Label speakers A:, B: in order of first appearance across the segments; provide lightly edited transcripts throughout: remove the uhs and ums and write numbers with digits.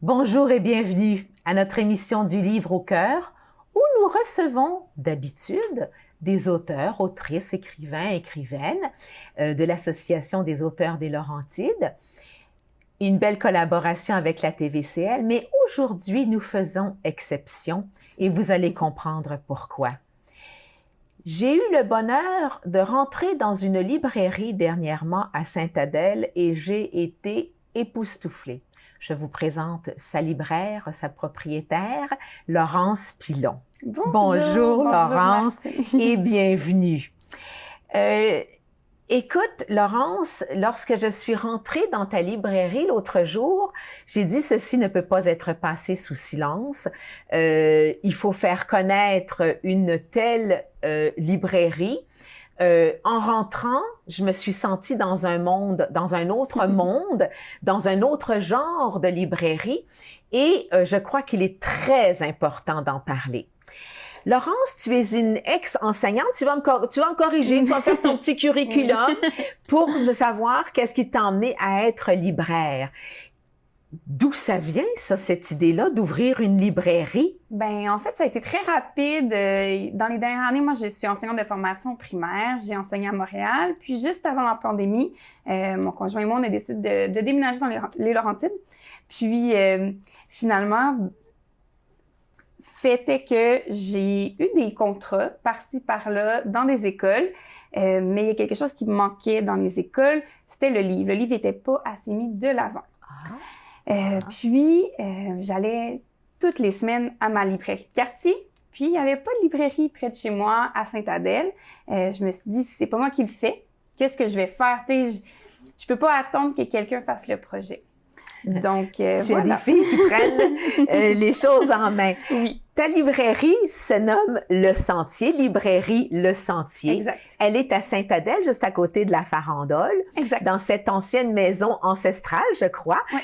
A: Bonjour et bienvenue à notre émission du Livre au cœur où nous recevons d'habitude des auteurs, autrices, écrivains, écrivaines de l'Association des auteurs des Laurentides. Une belle collaboration avec la TVCL, mais aujourd'hui nous faisons exception et vous allez comprendre pourquoi. J'ai eu le bonheur de rentrer dans une librairie dernièrement à Sainte-Adèle et j'ai été époustouflée. Je vous présente sa libraire, sa propriétaire, Laurence Pilon. Bonjour Laurence et bienvenue. Écoute, Laurence, lorsque je suis rentrée dans ta librairie l'autre jour, j'ai dit ceci ne peut pas être passé sous silence. Il faut faire connaître une telle librairie. En rentrant, je me suis sentie dans un monde, dans un autre monde, dans un autre genre de librairie et je crois qu'il est très important d'en parler. Laurence, tu es une ex-enseignante, tu vas me corriger, tu vas me faire ton petit curriculum pour savoir qu'est-ce qui t'a emmené à être libraire. D'où ça vient, ça, cette idée-là d'ouvrir une librairie?
B: Ben, en fait, ça a été très rapide. Dans les dernières années, moi, je suis enseignante de formation primaire. J'ai enseigné à Montréal. Puis, juste avant la pandémie, mon conjoint et moi, on a décidé de déménager dans les Laurentides. Puis, finalement, fait est que j'ai eu des contrats par-ci, par-là, dans des écoles. Mais il y a quelque chose qui me manquait dans les écoles, c'était le livre. Le livre n'était pas assez mis de l'avant. Puis, j'allais toutes les semaines à ma librairie de quartier. Puis, il n'y avait pas de librairie près de chez moi, à Sainte-Adèle. Je me suis dit, c'est pas moi qui le fais, qu'est-ce que je vais faire? Je peux pas attendre que quelqu'un fasse le projet. Donc,
A: tu as des filles qui prennent les choses en main.
B: Oui.
A: Ta librairie se nomme Le Sentier, librairie Le Sentier.
B: Exact.
A: Elle est à Sainte-Adèle, juste à côté de la Farandole,
B: exact.
A: Dans cette ancienne maison ancestrale, je crois,
B: oui.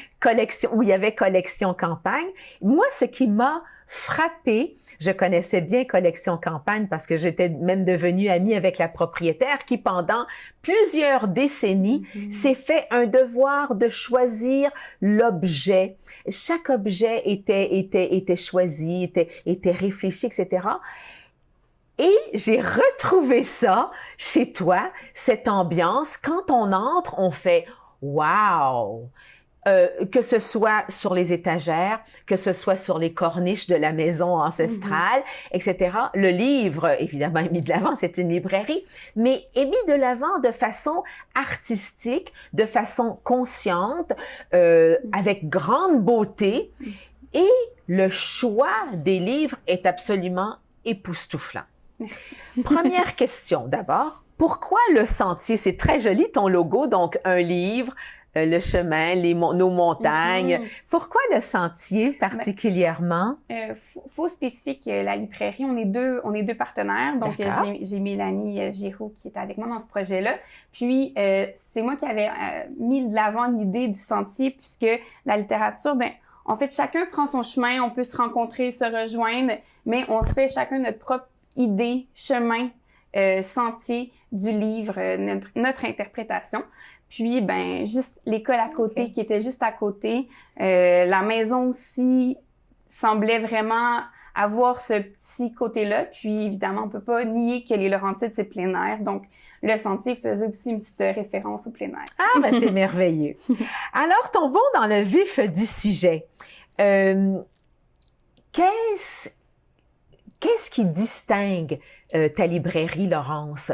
A: Où il y avait Collection Campagne. Moi, ce qui m'a frappée, je connaissais bien Collection Campagne parce que j'étais même devenue amie avec la propriétaire qui, pendant plusieurs décennies, s'est fait un devoir de choisir l'objet. Chaque objet était choisi, était réfléchi, etc. Et j'ai retrouvé ça chez toi, cette ambiance. Quand on entre, on fait « wow ». Que ce soit sur les étagères, que ce soit sur les corniches de la maison ancestrale, etc. Le livre, évidemment, est mis de l'avant, c'est une librairie, mais est mis de l'avant de façon artistique, de façon consciente, avec grande beauté. Et le choix des livres est absolument époustouflant. Première question d'abord. Pourquoi Le Sentier? C'est très joli ton logo, donc un livre, le chemin, nos montagnes. Pourquoi Le Sentier particulièrement?
B: Faut spécifier que la librairie, on est deux partenaires. Donc, j'ai Mélanie Giroux qui est avec moi dans ce projet-là. Puis, c'est moi qui avais mis de l'avant l'idée du sentier puisque la littérature, en fait, chacun prend son chemin, on peut se rencontrer, se rejoindre, mais on se fait chacun notre propre idée, chemin, sentier du livre, notre interprétation. Puis, juste l'école à côté, qui était juste à côté. La maison aussi semblait vraiment avoir ce petit côté-là. Puis, évidemment, on peut pas nier que les Laurentides, c'est plein air. Donc, le sentier faisait aussi une petite référence au plein air.
A: Ah, c'est merveilleux. Alors, tombons dans le vif du sujet. Qu'est-ce qui distingue ta librairie, Laurence?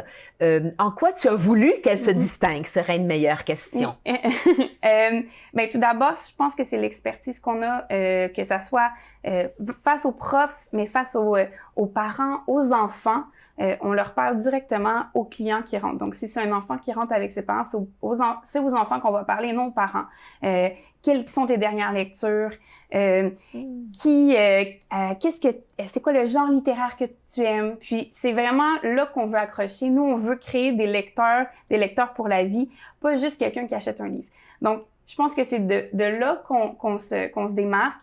A: En quoi tu as voulu qu'elle se distingue, serait une meilleure question.
B: Tout d'abord, je pense que c'est l'expertise qu'on a, que ça soit face aux profs, mais face aux parents, aux enfants. On leur parle directement aux clients qui rentrent. Donc, si c'est un enfant qui rentre avec ses parents, c'est aux enfants qu'on va parler, non aux parents. Quelles sont tes dernières lectures? C'est quoi le genre littéraire que tu aimes? Puis, c'est vraiment là qu'on veut accrocher. Nous, on veut créer des lecteurs pour la vie, pas juste quelqu'un qui achète un livre. Donc, je pense que c'est de là qu'on se démarque.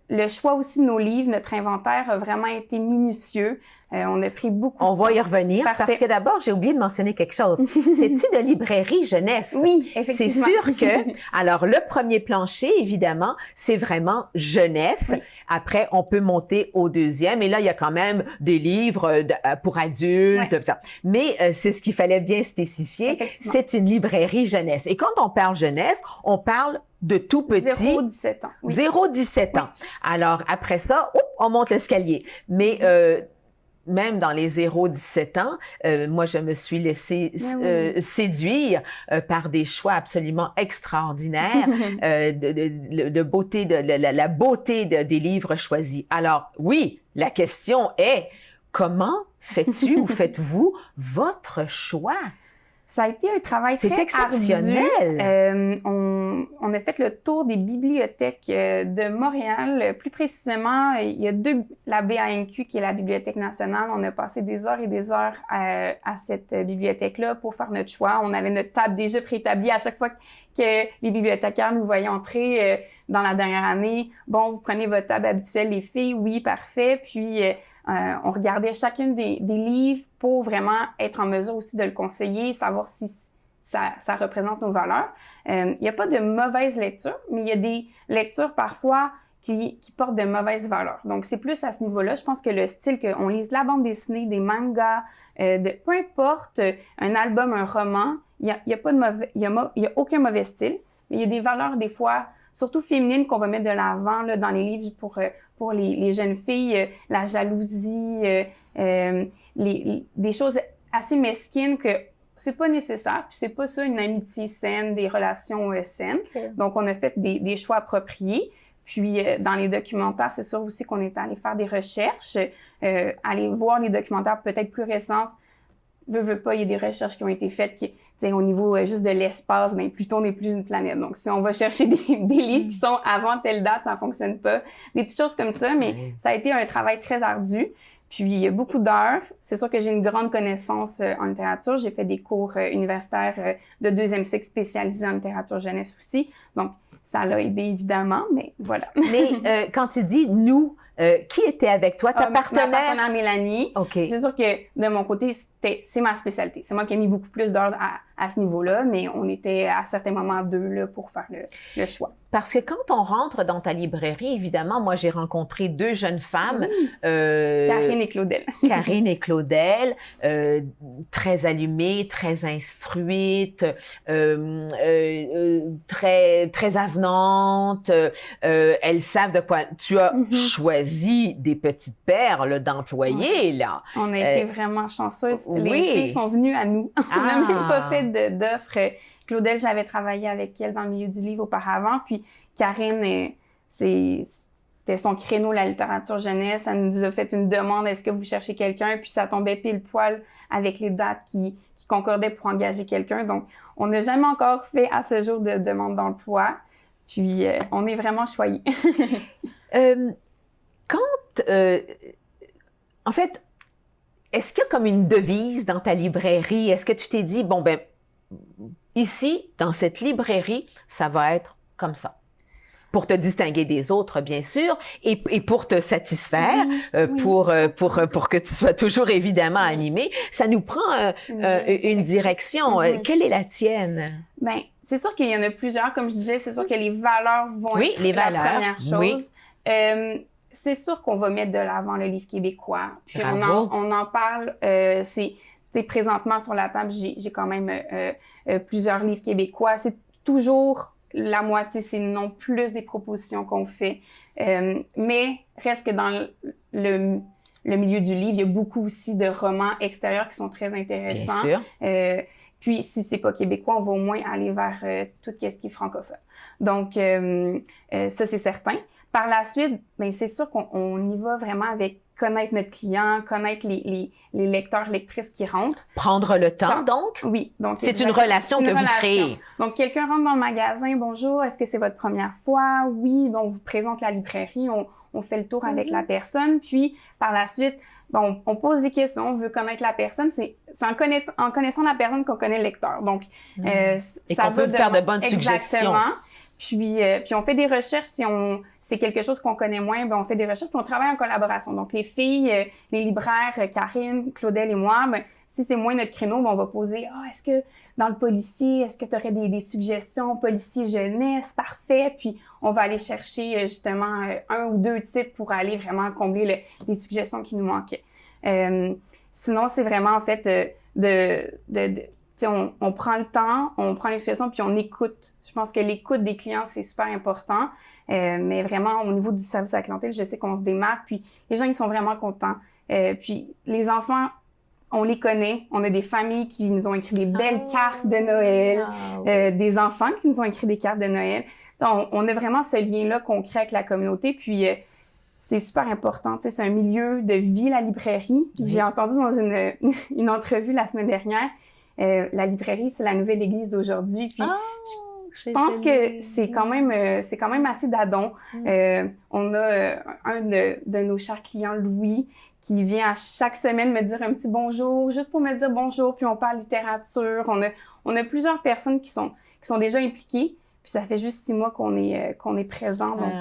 B: le choix aussi de nos livres, notre inventaire a vraiment été minutieux. On a pris beaucoup
A: On va y revenir
B: Parfait.
A: parce que d'abord, j'ai oublié de mentionner quelque chose. C'est-tu de librairie jeunesse?
B: Oui, effectivement.
A: C'est sûr que, alors, le premier plancher, évidemment, c'est vraiment jeunesse.
B: Oui.
A: Après, on peut monter au deuxième. Et là, il y a quand même des livres pour adultes.
B: Ouais.
A: Ça. Mais c'est ce qu'il fallait bien spécifier. C'est une librairie jeunesse. Et quand on parle jeunesse, on parle de tout petit.
B: 0-17 ans. Oui.
A: 0-17 ans. Alors, après ça, on monte l'escalier. Mais même dans les 0-17 ans, moi, je me suis laissée séduire par des choix absolument extraordinaires de beauté, la beauté des livres choisis. Alors, oui, la question est, comment fais-tu ou faites-vous votre choix?
B: Ça a été un travail très ardu.
A: C'est exceptionnel.
B: On a fait le tour des bibliothèques de Montréal. Plus précisément, il y a la BANQ qui est la Bibliothèque nationale. On a passé des heures et des heures à cette bibliothèque-là pour faire notre choix. On avait notre table déjà préétablie à chaque fois que les bibliothécaires nous voyaient entrer dans la dernière année. Bon, vous prenez votre table habituelle, les filles? Oui, parfait. Puis on regardait chacune des livres pour vraiment être en mesure aussi de le conseiller, savoir si ça représente nos valeurs. Il n'y a pas de mauvaise lecture, mais il y a des lectures parfois qui portent de mauvaises valeurs. Donc, c'est plus à ce niveau-là. Je pense que le style qu'on lise de la bande dessinée, des mangas, peu importe, un album, un roman, il y a aucun mauvais style, mais il y a des valeurs des fois surtout féminines qu'on va mettre de l'avant là, dans les livres pour les jeunes filles, la jalousie, des choses assez mesquines que c'est pas nécessaire, puis c'est pas ça une amitié saine, des relations saines. Okay. Donc, on a fait des choix appropriés. Puis, dans les documentaires, c'est sûr aussi qu'on est allé faire des recherches, aller voir les documentaires peut-être plus récents. Veux pas, il y a des recherches qui ont été faites qui, au niveau juste de l'espace, mais Pluton n'est plus une planète. Donc, si on va chercher des livres qui sont avant telle date, ça fonctionne pas. Des petites choses comme ça, mais ça a été un travail très ardu. Puis, il y a beaucoup d'heures. C'est sûr que j'ai une grande connaissance en littérature. J'ai fait des cours universitaires de deuxième cycle spécialisés en littérature jeunesse aussi. Donc, ça l'a aidé évidemment, mais voilà.
A: Mais quand tu dis « nous », qui était avec toi? Ta partenaire?
B: Ma partenaire Mélanie.
A: Okay.
B: C'est sûr que de mon côté, c'est ma spécialité. C'est moi qui ai mis beaucoup plus d'heures à ce niveau-là, mais on était à certains moments deux là, pour faire le choix.
A: Parce que quand on rentre dans ta librairie, évidemment, moi, j'ai rencontré deux jeunes femmes.
B: Karine et Claudel.
A: Karine et Claudel, très allumées, très instruites, très avenantes. Elles savent de quoi... Tu as choisi des petites perles d'employés, là.
B: On a été vraiment chanceuses.
A: Oui.
B: Les filles sont venues à nous. On n'a même pas fait d'offres. Claudel, j'avais travaillé avec elle dans le milieu du livre auparavant. Puis Karine, c'était son créneau, la littérature jeunesse. Elle nous a fait une demande, est-ce que vous cherchez quelqu'un? Puis ça tombait pile poil avec les dates qui concordaient pour engager quelqu'un. Donc, on n'a jamais encore fait à ce jour de demande d'emploi. Puis, on est vraiment choyés.
A: En fait, est-ce qu'il y a comme une devise dans ta librairie? Est-ce que tu t'es dit, bon, ben, ici, dans cette librairie, ça va être comme ça? Pour te distinguer des autres, bien sûr, et pour te satisfaire, oui. Pour que tu sois toujours évidemment animé, ça nous prend une direction. Quelle est la tienne?
B: Ben, c'est sûr qu'il y en a plusieurs. Comme je disais, c'est sûr que les valeurs vont être la première chose. Oui. C'est sûr qu'on va mettre de l'avant le livre québécois. Puis on en parle. C'est présentement sur la table, j'ai quand même plusieurs livres québécois. C'est toujours la moitié, sinon plus des propositions qu'on fait. Mais reste que dans le milieu du livre, il y a beaucoup aussi de romans extérieurs qui sont très intéressants.
A: Bien sûr.
B: Puis, si c'est pas québécois, on va au moins aller vers tout ce qui est francophone. Donc, ça, c'est certain. Par la suite, ben c'est sûr qu'on y va vraiment avec connaître notre client, connaître les lecteurs, lectrices qui rentrent.
A: Prendre le temps, donc?
B: Oui. Donc,
A: c'est une relation que vous créez.
B: Donc, quelqu'un rentre dans le magasin, bonjour, est-ce que c'est votre première fois? Oui, bon, on vous présente la librairie, on fait le tour avec la personne, puis par la suite, bon, on pose des questions, on veut connaître la personne. C'est en connaissant la personne qu'on connaît le lecteur. Donc,
A: et qu'on peut faire de bonnes suggestions.
B: Exactement. Puis on fait des recherches, si c'est quelque chose qu'on connaît moins, ben on fait des recherches, puis on travaille en collaboration. Donc les filles, les libraires, Karine, Claudel et moi, ben, si c'est moins notre créneau, ben on va poser est-ce que dans le policier, est-ce que tu aurais des suggestions policier jeunesse, parfait, puis on va aller chercher justement un ou deux titres pour aller vraiment combler les suggestions qui nous manquaient. Sinon, c'est vraiment en fait on prend le temps, on prend les suggestions, puis on écoute. Je pense que l'écoute des clients, c'est super important. Mais vraiment, au niveau du service à la clientèle, je sais qu'on se démarque, puis les gens, ils sont vraiment contents. Puis les enfants, on les connaît. On a des familles qui nous ont écrit des belles cartes de Noël, des enfants qui nous ont écrit des cartes de Noël. Donc, on a vraiment ce lien-là qu'on crée avec la communauté, puis c'est super important. C'est un milieu de vie, la librairie. J'ai entendu dans une entrevue la semaine dernière, la librairie, c'est la nouvelle église d'aujourd'hui. Puis je pense que c'est quand même assez d'adon. On a un de nos chers clients, Louis, qui vient à chaque semaine me dire un petit bonjour, juste pour me dire bonjour, puis on parle littérature. On a plusieurs personnes qui sont déjà impliquées. Puis ça fait juste 6 mois qu'on est présent, donc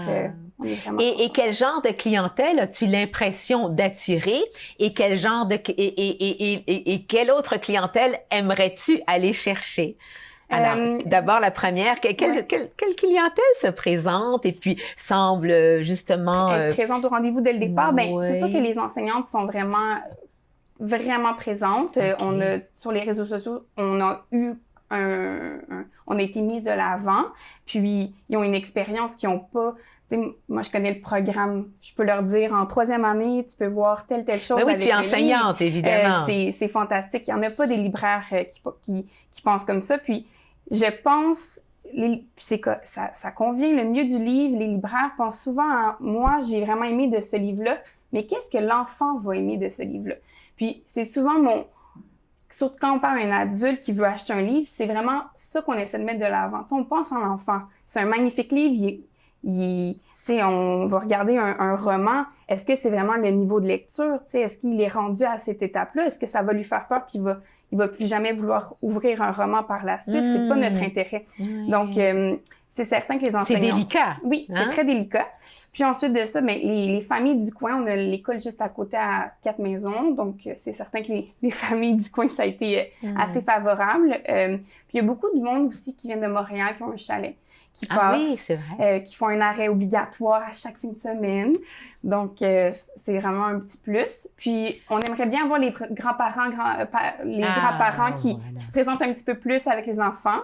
B: on est vraiment...
A: Et quel genre de clientèle as-tu l'impression d'attirer? Et quel genre et quelle autre clientèle aimerais-tu aller chercher? Alors, d'abord, la première, quelle clientèle se présente et puis semble justement...
B: Être présente au rendez-vous dès le départ? Ben, c'est sûr que les enseignantes sont vraiment présentes. Okay. Sur les réseaux sociaux, on a eu on a été mises de l'avant, puis ils ont une expérience qu'ils n'ont pas... moi, je connais le programme. Je peux leur dire, en 3e année, tu peux voir telle chose.
A: Mais oui, tu es enseignante, évidemment.
B: C'est fantastique. Il n'y en a pas des libraires qui pensent comme ça. Puis, je pense, ça convient, le milieu du livre, les libraires pensent souvent à, moi, j'ai vraiment aimé de ce livre-là, mais qu'est-ce que l'enfant va aimer de ce livre-là? Puis, c'est souvent surtout quand on parle à un adulte qui veut acheter un livre, c'est vraiment ça qu'on essaie de mettre de l'avant. On pense à l'enfant. C'est un magnifique livre. On va regarder un roman. Est-ce que c'est vraiment le niveau de lecture? Est-ce qu'il est rendu à cette étape-là? Est-ce que ça va lui faire peur puis il va plus jamais vouloir ouvrir un roman par la suite? C'est pas notre intérêt. Donc, c'est certain que les enseignants...
A: C'est délicat.
B: Oui, c'est très délicat. Puis ensuite de ça, les familles du coin, on a l'école juste à côté à 4 maisons. Donc, c'est certain que les familles du coin, ça a été assez favorable. Puis il y a beaucoup de monde aussi qui viennent de Montréal, qui ont un chalet, qui passent,
A: oui, c'est vrai.
B: qui font un arrêt obligatoire à chaque fin de semaine. Donc, c'est vraiment un petit plus. Puis, on aimerait bien avoir les grands-parents, grands-parents qui se présentent un petit peu plus avec les enfants.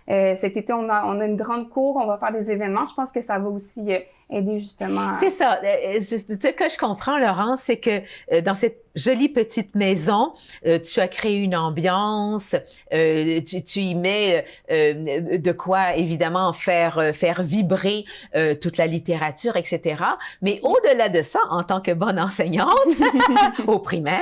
B: Cet été, on a une grande cour, on va faire des événements. Je pense que ça va aussi aider justement.
A: C'est ça. Ce que je comprends, Laurence, c'est que dans cette jolie petite maison, tu as créé une ambiance, tu y mets de quoi évidemment faire vibrer toute la littérature, etc. Mais au-delà de ça, en tant que bonne enseignante au primaire,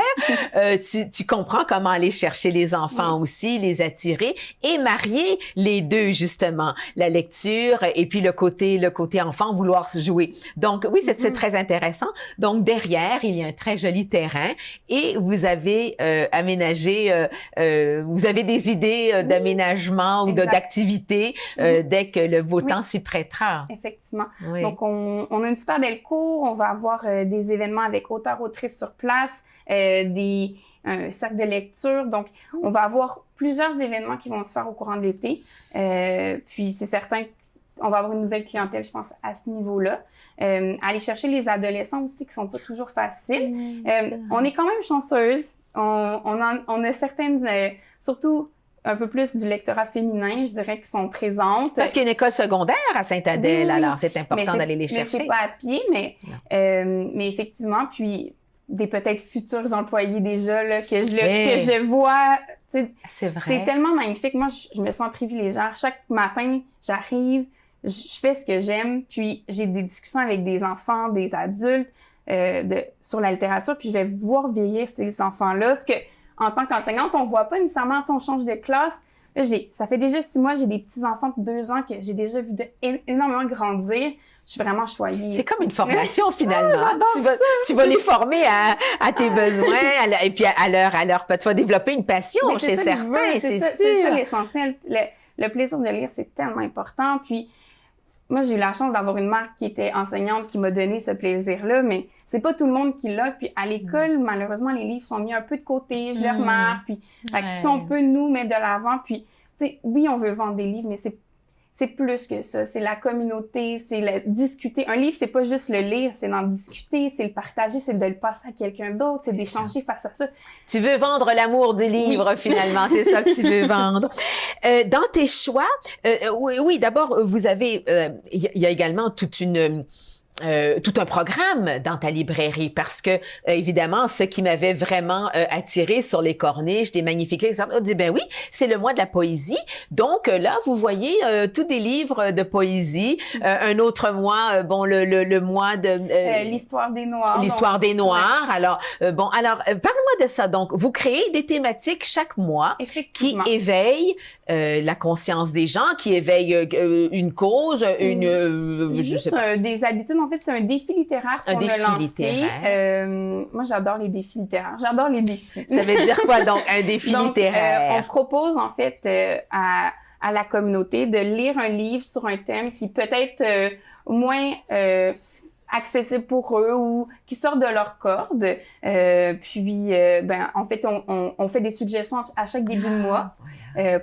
A: tu comprends comment aller chercher les enfants aussi, les attirer et marier les deux justement, la lecture et puis le côté enfant vouloir se jouer. Donc oui, c'est très intéressant. Donc derrière, il y a un très joli terrain. Et vous avez aménagé, vous avez des idées d'aménagement ou d'activité dès que le beau temps s'y prêtera.
B: Effectivement. Oui. Donc, on a une super belle cour. On va avoir des événements avec auteurs-autrices sur place, un cercle de lecture. Donc, on va avoir plusieurs événements qui vont se faire au courant de l'été. Puis, c'est certain qu'on va avoir une nouvelle clientèle, je pense, à ce niveau-là. Aller chercher les adolescents aussi, qui sont pas toujours faciles. On est quand même chanceuse. On a certaines, surtout un peu plus du lectorat féminin, je dirais, qui sont présentes.
A: Parce qu'il y a une école secondaire à Sainte-Adèle, alors c'est important d'aller les chercher.
B: Mais c'est pas à pied, mais effectivement, puis des peut-être futurs employés déjà là, que je vois.
A: C'est vrai.
B: C'est tellement magnifique. Moi, je me sens privilégiée. Chaque matin, j'arrive, je fais ce que j'aime, puis j'ai des discussions avec des enfants, des adultes sur la littérature, puis je vais voir vieillir ces enfants-là. Ce que, en tant qu'enseignante, on voit pas nécessairement, on change de classe. Là, ça fait déjà 6 mois, j'ai des petits-enfants de 2 ans que j'ai déjà vu énormément grandir. Je suis vraiment choyée.
A: C'est comme une formation, finalement. Tu vas les former à tes besoins, et puis à leur, tu vas développer une passion chez certains, c'est sûr.
B: C'est ça l'essentiel. Le plaisir de lire, c'est tellement important. Puis, moi, j'ai eu la chance d'avoir une mère qui était enseignante, qui m'a donné ce plaisir-là, mais c'est pas tout le monde qui l'a. Puis à l'école, malheureusement, les livres sont mis un peu de côté, je le remarque. Puis fait que si on peut nous mettre de l'avant, puis tu sais, oui, on veut vendre des livres, mais c'est plus que ça. C'est la communauté, c'est le discuter. Un livre, c'est pas juste le lire, c'est d'en discuter, c'est le partager, c'est de le passer à quelqu'un d'autre, c'est d'échanger face à ça.
A: Tu veux vendre l'amour du livre, finalement. C'est ça que tu veux vendre. Dans tes choix, oui, d'abord, vous avez, il y a également tout un programme dans ta librairie parce que, évidemment, ce qui m'avait vraiment attiré sur les corniches, des magnifiques livres, on dit, ben oui, c'est le mois de la poésie. Donc là, vous voyez tous des livres de poésie. Un autre mois, le mois de...
B: l'histoire des Noirs.
A: L'histoire des Noirs. Ouais. Alors, parle-moi de ça. Donc, vous créez des thématiques chaque mois qui éveillent la conscience des gens, qui éveillent une cause, je sais pas.
B: Des habitudes. En fait, c'est un défi littéraire qu'on a lancé. Moi, j'adore les défis littéraires. J'adore les défis.
A: Ça veut dire quoi, donc, un défi littéraire?
B: On propose, en fait, à la communauté de lire un livre sur un thème qui peut être moins accessible pour eux ou qui sort de leur corde. En fait, on fait des suggestions à chaque début de mois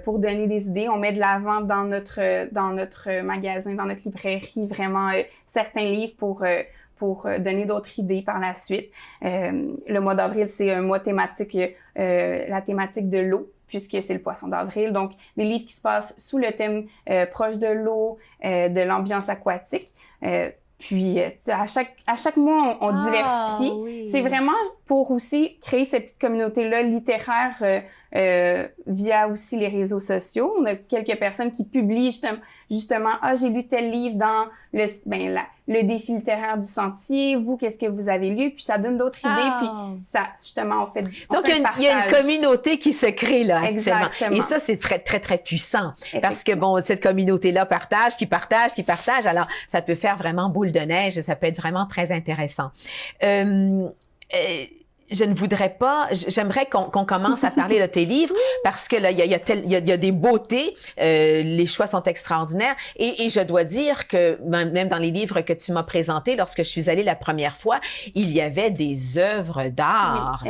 B: pour donner des idées. On met de l'avant dans notre magasin, dans notre librairie, vraiment certains livres pour donner d'autres idées par la suite. Le mois d'avril, c'est un mois thématique, la thématique de l'eau, puisque c'est le poisson d'avril. Donc, des livres qui se passent sous le thème proche de l'eau, de l'ambiance aquatique. Puis, à chaque mois, on diversifie. Oui. C'est vraiment pour aussi créer cette petite communauté-là littéraire via aussi les réseaux sociaux. On a quelques personnes qui publient justement j'ai lu tel livre dans le défi littéraire du Sentier. Vous, qu'est-ce que vous avez lu? Puis ça donne d'autres idées. Puis ça, justement, on fait
A: Donc, il y a une communauté qui se crée là actuellement. Exactement. Et ça, c'est très, très, très puissant. Parce que, cette communauté-là partage. Alors, ça peut faire vraiment boule de neige et ça peut être vraiment très intéressant. Je ne voudrais pas, j'aimerais qu'on commence à parler de tes livres parce que là, il y a des beautés, les choix sont extraordinaires et je dois dire que même dans les livres que tu m'as présentés, lorsque je suis allée la première fois, il y avait des œuvres d'art,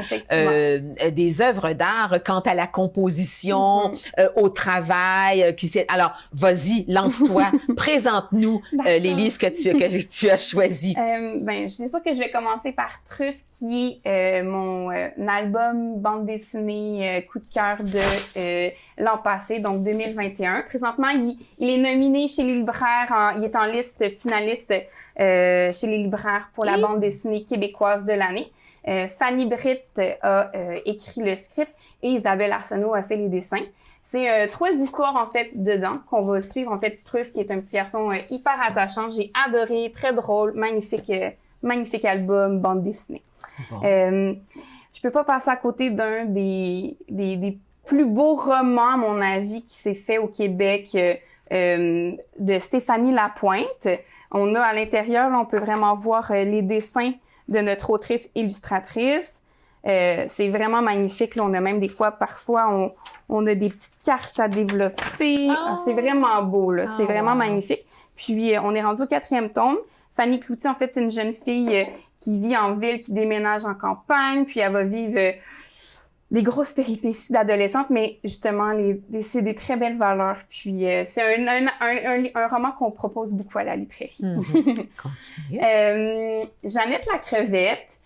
A: des œuvres d'art quant à la composition, au travail. Alors, vas-y, lance-toi, présente-nous les livres que tu as choisis.
B: Je suis sûre que je vais commencer par Truffe qui est mon album bande dessinée coup de cœur de l'an passé, donc 2021. Présentement, il est nominé chez les libraires, il est en liste finaliste chez les libraires pour la bande dessinée québécoise de l'année. Fanny Britt a écrit le script et Isabelle Arsenault a fait les dessins. C'est 3 histoires, en fait, dedans qu'on va suivre. En fait, Truffe, qui est un petit garçon hyper attachant. J'ai adoré, très drôle, magnifique album, bande dessinée. Bon. Je peux pas passer à côté d'un des plus beaux romans, à mon avis, qui s'est fait au Québec, de Stéphanie Lapointe. On a à l'intérieur, là, on peut vraiment voir les dessins de notre autrice illustratrice. C'est vraiment magnifique. Là, on a même parfois, on a des petites cartes à développer. C'est vraiment beau, là. C'est vraiment magnifique. Puis, on est rendu au 4e tome. Fanny Cloutier, en fait, c'est une jeune fille qui vit en ville, qui déménage en campagne, puis elle va vivre des grosses péripéties d'adolescente, mais justement, c'est des très belles valeurs. Puis c'est un roman qu'on propose beaucoup à la librairie.
A: Continue.
B: Jeannette la crevette,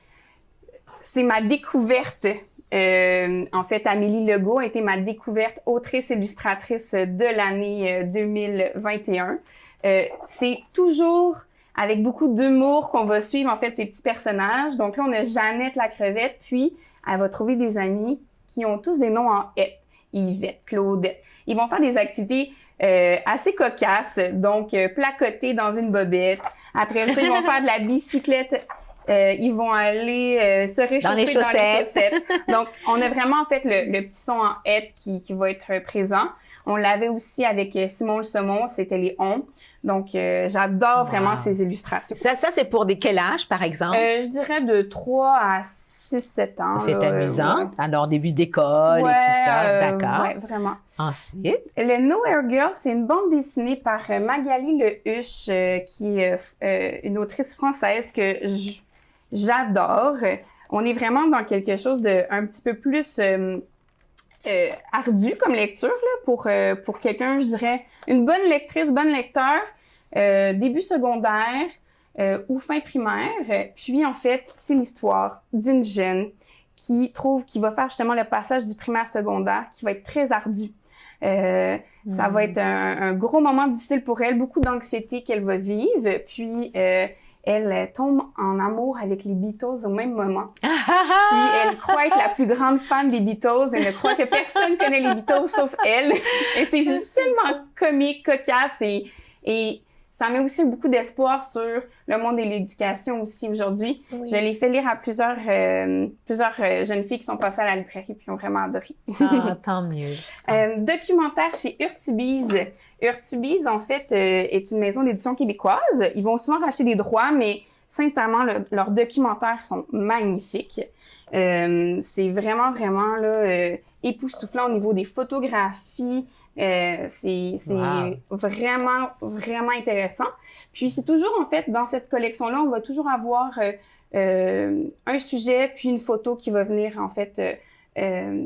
B: c'est ma découverte. En fait, Amélie Legault a été ma découverte autrice-illustratrice de l'année 2021. C'est toujours avec beaucoup d'humour qu'on va suivre, en fait, ces petits personnages. Donc là, on a Jeannette la crevette, puis elle va trouver des amis qui ont tous des noms en « ette ». Yvette, Claudette. Ils vont faire des activités assez cocasses, donc placoter dans une bobette. Après ça, ils vont faire de la bicyclette. Ils vont aller se réchauffer dans les chaussettes. Donc, on a vraiment, en fait, le petit son en « ette » qui va être présent. On l'avait aussi avec Simon le Saumon, c'était les On. Donc, j'adore vraiment ces illustrations.
A: Ça c'est pour quel âge, par exemple?
B: Je dirais de 3 à 6-7 ans.
A: C'est amusant. Ouais. Alors, début d'école et tout ça, d'accord.
B: Oui, vraiment.
A: Ensuite?
B: Le Nowhere Girl, c'est une bande dessinée par Magali Lehuche, qui est une autrice française que j'adore. On est vraiment dans quelque chose de un petit peu plus ardu comme lecture là, pour quelqu'un, je dirais, une bonne lectrice, bon lecteur, début secondaire, ou fin primaire. Puis, en fait, c'est l'histoire d'une jeune qui va faire justement le passage du primaire secondaire qui va être très ardu. Ça va être un gros moment difficile pour elle, beaucoup d'anxiété qu'elle va vivre. Puis, elle tombe en amour avec les Beatles au même moment. Puis, elle croit être la plus grande fan des Beatles. Elle ne croit que personne connaît les Beatles sauf elle. Et c'est juste tellement comique, cocasse et ça met aussi beaucoup d'espoir sur le monde de l'éducation aussi aujourd'hui. Oui. Je l'ai fait lire à plusieurs jeunes filles qui sont passées à la librairie puis ont vraiment adoré.
A: Ah, tant mieux.
B: Documentaire chez Urtubise. Urtubise, en fait, est une maison d'édition québécoise. Ils vont souvent racheter des droits, mais sincèrement, leurs documentaires sont magnifiques. C'est vraiment là, époustouflant au niveau des photographies. C'est vraiment intéressant. Puis c'est toujours, en fait, dans cette collection-là, on va toujours avoir un sujet puis une photo qui va venir, en fait,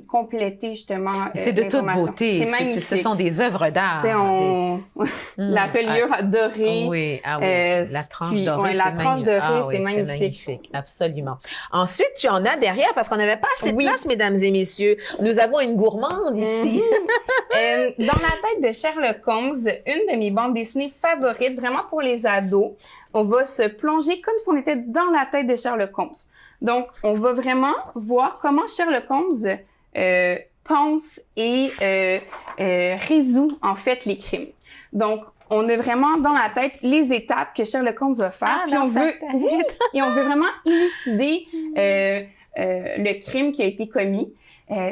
B: compléter justement
A: c'est de toute beauté.
B: C'est magnifique.
A: Ce sont des œuvres d'art.
B: La reliure dorée.
A: Oui, la tranche dorée, c'est magnifique. Absolument. Ensuite, tu en as derrière, parce qu'on n'avait pas assez de place, mesdames et messieurs. Nous avons une gourmande ici.
B: Dans la tête de Sherlock Holmes, une de mes bandes dessinées favorites, vraiment pour les ados. On va se plonger comme si on était dans la tête de Sherlock Holmes. Donc, on va vraiment voir comment Sherlock Holmes pense et résout, en fait, les crimes. Donc, on a vraiment dans la tête les étapes que Sherlock Holmes va faire. Puis on veut vraiment élucider le crime qui a été commis.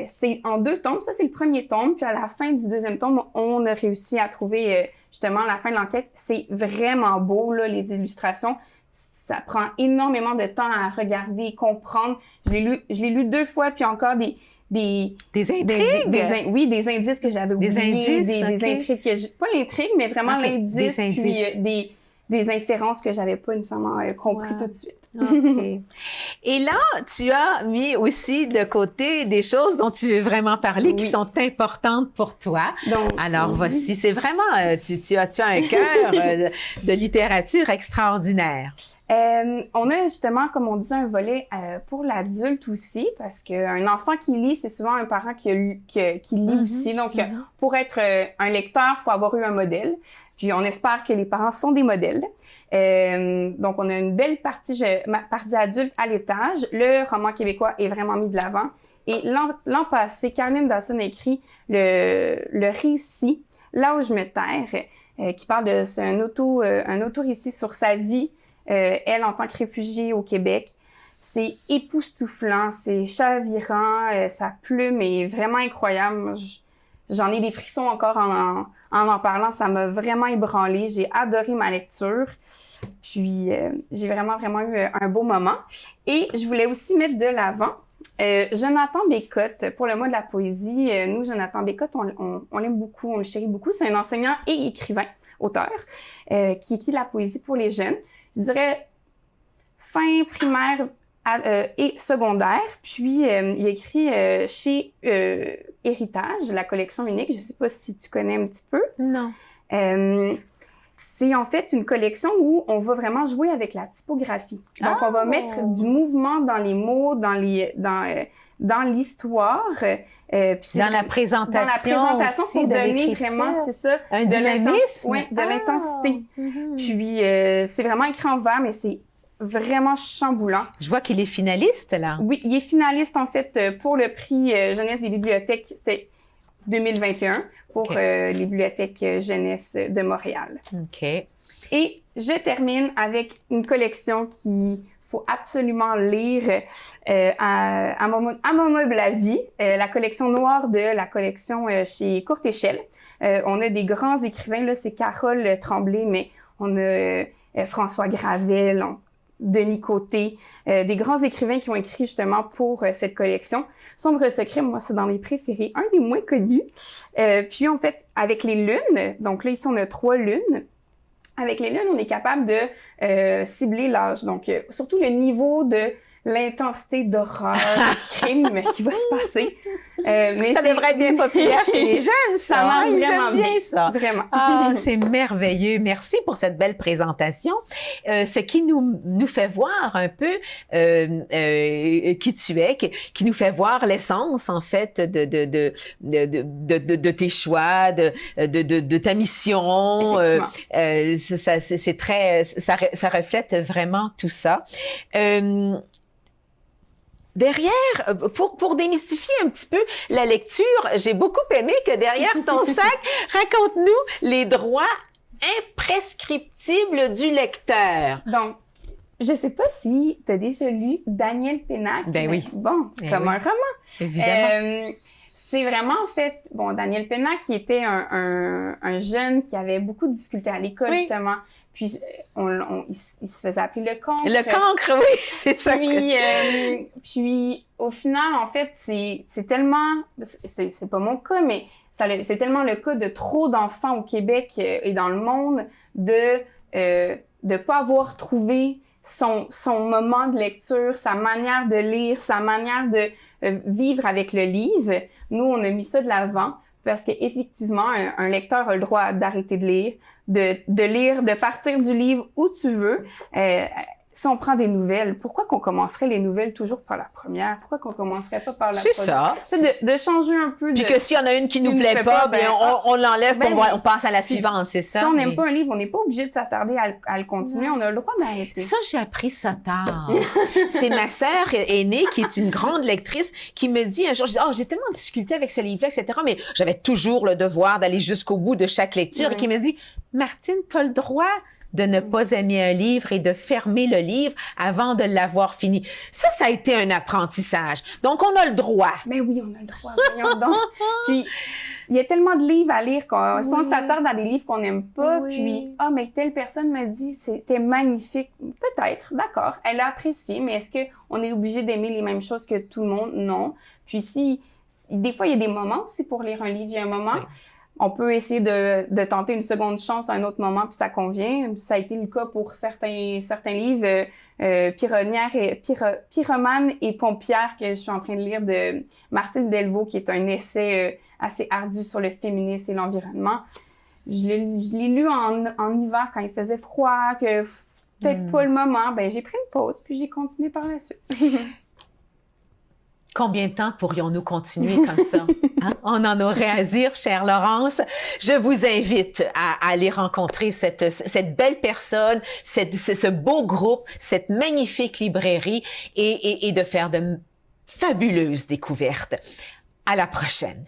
B: C'est en 2 tomes. Ça, c'est le premier tome. Puis à la fin du 2e tome, on a réussi à trouver justement la fin de l'enquête. C'est vraiment beau, là, les illustrations. Ça prend énormément de temps à regarder, comprendre. Je l'ai lu 2 fois, puis encore des
A: intrigues?
B: Oui, des indices que j'avais oubliés. Des intrigues pas l'intrigue, mais vraiment l'indice.
A: Des indices.
B: Puis des inférences que j'avais pas nécessairement compris tout de suite.
A: Okay. Et là, tu as mis aussi de côté des choses dont tu veux vraiment parler, qui sont importantes pour toi. Donc, alors, voici, c'est vraiment, tu as un cœur de littérature extraordinaire.
B: On a justement, comme on dit, un volet pour l'adulte aussi, parce qu'un enfant qui lit, c'est souvent un parent qui lit aussi. Donc, pour être un lecteur, il faut avoir eu un modèle. Puis, on espère que les parents sont des modèles. Donc, on a une belle partie adulte à l'étage. Le roman québécois est vraiment mis de l'avant. Et l'an passé, Caroline Dawson a écrit le récit « Là où je me terre », qui parle de... C'est un auto-récit sur sa vie, elle, en tant que réfugiée au Québec. C'est époustouflant, c'est chavirant, sa plume est vraiment incroyable. J'en ai des frissons encore en parlant, ça m'a vraiment ébranlée. J'ai adoré ma lecture, puis j'ai vraiment eu un beau moment. Et je voulais aussi mettre de l'avant Jonathan Bécotte, pour le mois de la poésie. Nous, Jonathan Bécotte, on l'aime beaucoup, on le chérit beaucoup. C'est un enseignant et écrivain, auteur, qui écrit de la poésie pour les jeunes. Je dirais fin primaire et secondaire. Puis, il a écrit chez Héritage, la collection unique. Je ne sais pas si tu connais un petit peu.
A: Non.
B: C'est en fait une collection où on va vraiment jouer avec la typographie. Donc, on va mettre du mouvement dans les mots, dans l'histoire.
A: Puis dans la présentation aussi
B: pour donner vraiment, c'est ça,
A: un dynamisme.
B: Oui, de l'intensité. Puis, c'est vraiment écrit en vert, mais c'est vraiment chamboulant.
A: Je vois qu'il est finaliste, là.
B: Oui, il est finaliste, en fait, pour le prix Jeunesse des bibliothèques. C'était 2021 pour les bibliothèques jeunesse de Montréal.
A: OK.
B: Et je termine avec une collection qui faut absolument lire à Mama Blavie, la collection noire de la collection chez Courte Échelle. On a des grands écrivains, là, c'est Carole Tremblay, mais on a François Gravel, Denis Côté, des grands écrivains qui ont écrit justement pour cette collection. Sombre Secret, moi, c'est dans mes préférés, un des moins connus. Puis en fait, avec les lunes, donc là, ici, on a 3 lunes. Avec les lunes, on est capable de cibler l'âge. Donc, surtout le niveau de l'intensité d'horreur, de crime qui va se passer. Mais
A: ça devrait être bien populaire chez les jeunes, ça.
B: Ça marche
A: Ils
B: vraiment
A: aiment bien ça.
B: Vraiment.
A: Ah, c'est merveilleux. Merci pour cette belle présentation. Ce qui nous fait voir un peu qui tu es, qui nous fait voir l'essence, en fait, de tes choix, de ta mission. C'est très, ça reflète vraiment tout ça. Derrière, pour démystifier un petit peu la lecture, j'ai beaucoup aimé que derrière ton sac, raconte-nous les droits imprescriptibles du lecteur.
B: Donc, je sais pas si tu as déjà lu Daniel Pénac.
A: Ben oui.
B: Bon, comme un roman.
A: Évidemment.
B: C'est vraiment, en fait, bon, Daniel Pénac, qui était un jeune qui avait beaucoup de difficultés à l'école, justement. Puis, il se faisait appeler le cancre.
A: Le cancre, oui, c'est ça.
B: Puis, au final, en fait, c'est tellement, c'est pas mon cas, mais c'est tellement le cas de trop d'enfants au Québec et dans le monde de pas avoir trouvé son moment de lecture, sa manière de lire, sa manière de vivre avec le livre. Nous, on a mis ça de l'avant parce qu'effectivement, un lecteur a le droit d'arrêter de lire, de lire, de partir du livre où tu veux. Si on prend des nouvelles, pourquoi qu'on commencerait les nouvelles toujours par la première? Pourquoi qu'on commencerait pas par la
A: première? C'est ça.
B: De changer un peu.
A: Puis que s'il y en a une qui nous plaît pas, ben on l'enlève, on passe à la suivante, c'est ça?
B: Si on n'aime pas un livre, on n'est pas obligé de s'attarder à le continuer. Non. On a le droit d'arrêter.
A: Ça, j'ai appris ça tard. C'est ma sœur aînée, qui est une grande lectrice, qui me dit un jour, je dis, j'ai tellement de difficultés avec ce livre-là, etc., mais j'avais toujours le devoir d'aller jusqu'au bout de chaque lecture, et qui me dit, Martine, t'as le droit de ne pas aimer un livre et de fermer le livre avant de l'avoir fini. Ça a été un apprentissage. Donc, on a le droit.
B: Mais oui, on a le droit. Donc. Puis, il y a tellement de livres à lire si on s'attarde à des livres qu'on n'aime pas, puis, mais telle personne me dit, c'était magnifique. Peut-être, d'accord. Elle a apprécié, mais est-ce qu'on est obligé d'aimer les mêmes choses que tout le monde? Non. Puis, des fois, il y a des moments aussi pour lire un livre. Il y a un moment... Oui. On peut essayer de tenter une seconde chance à un autre moment, puis ça convient. Ça a été le cas pour certains livres, Pyromane et Pompière, que je suis en train de lire, de Martine Delvaux, qui est un essai assez ardu sur le féminisme et l'environnement. Je l'ai lu en hiver, quand il faisait froid, que peut-être pas le moment. Ben, j'ai pris une pause, puis j'ai continué par la suite.
A: Combien de temps pourrions-nous continuer comme ça? Hein? On en aurait à dire, chère Laurence. Je vous invite à aller rencontrer cette belle personne, ce beau groupe, cette magnifique librairie et de faire de fabuleuses découvertes. À la prochaine.